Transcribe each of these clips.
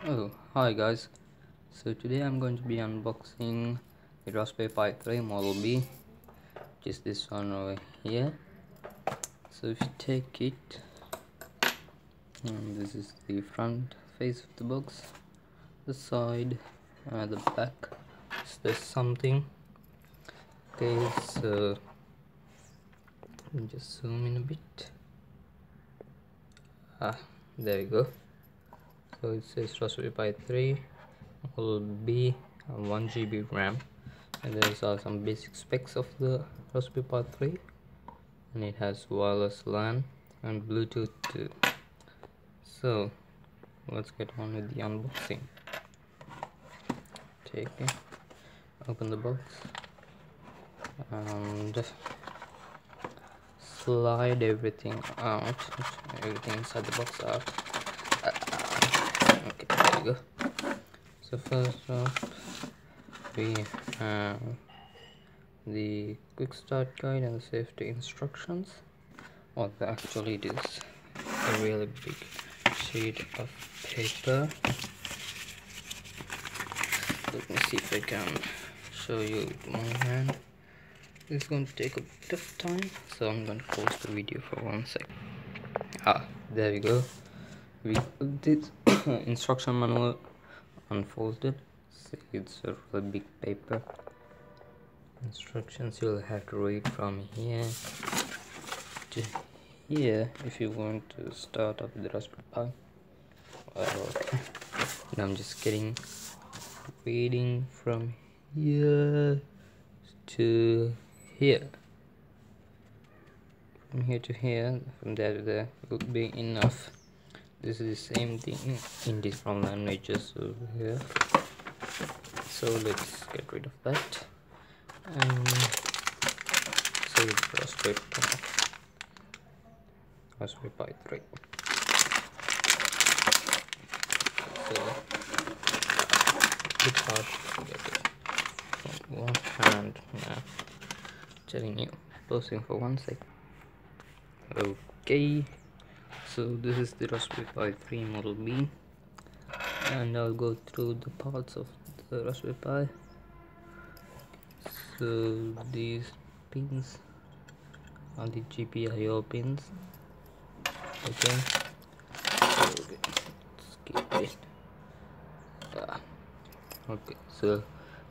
Oh, hi guys. So today I'm going to be unboxing the Raspberry Pi 3 Model B, which is this one over here. So if you take it, this is the front face of the box, the side, and the back. So there's something. Okay, so let me just zoom in a bit. There you go. So it says Raspberry Pi 3 Model B, 1 GB RAM, and there's some basic specs of the Raspberry Pi 3, and it has wireless LAN and Bluetooth too. So let's get on with the unboxing. Take it, open the box, and slide everything out, everything inside the box out. Okay, there you go. So first off, we have the quick start guide and the safety instructions. Well, actually it is a really big sheet of paper. Let me see if I can show you with my hand. It's going to take a bit of time, so I'm going to pause the video for 1 sec. There we go. We did instruction manual unfolded. See, it's a really big paper. Instructions you'll have to read from here to here if you want to start up the Raspberry Pi. Okay. Now I'm just reading from here to here. From here to here, from there to there would be enough. This is the same thing in different languages over here. So let's get rid of that and save the Raspberry Pi 3. So it's hard to get it from one hand now. Telling you, pausing for 1 sec. Okay, so this is the Raspberry Pi 3 Model B, and I'll go through the parts of the Raspberry Pi. So these pins are the GPIO pins. Okay, skip it. Okay, so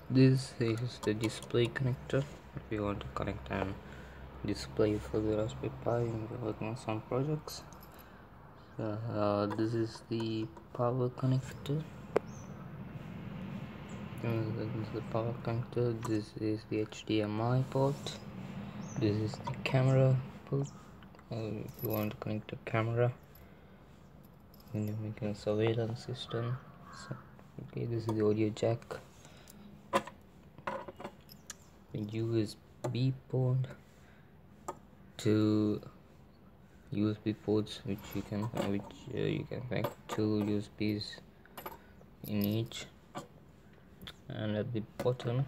this is the display connector if you want to connect an display for the Raspberry Pi and you're working on some projects. This is the power connector. This is the power connector. This is the HDMI port. This is the camera port. If you want to connect a camera when you're making a surveillance system. So, okay, this is the audio jack. The USB port. Two USB ports which you can connect two USBs in each, and at the bottom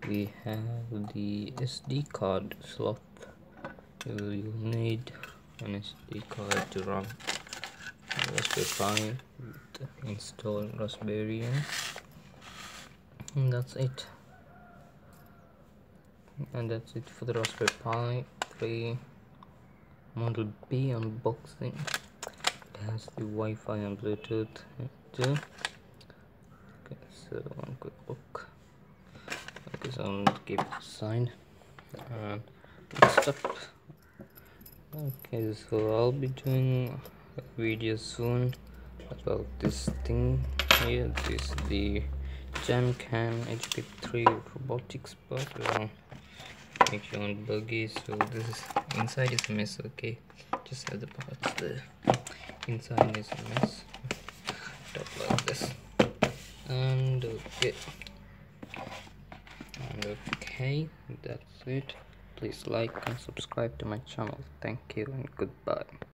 we have the SD card slot. You need an SD card to run Raspberry Pi with installed Raspberry, and that's it. And that's it for the Raspberry Pi 3 Model B unboxing. It has the Wi-Fi and Bluetooth too. Okay, so one quick look. Okay, so I'm going to keep it aside and next up. Okay, so I'll be doing a video soon about this thing here. This is the GenCam HP3 robotics part. Make sure on buggy. So this is inside is a mess. Okay, just have the parts there. Inside is a mess. Top like this. And okay, that's it. Please like and subscribe to my channel. Thank you and goodbye.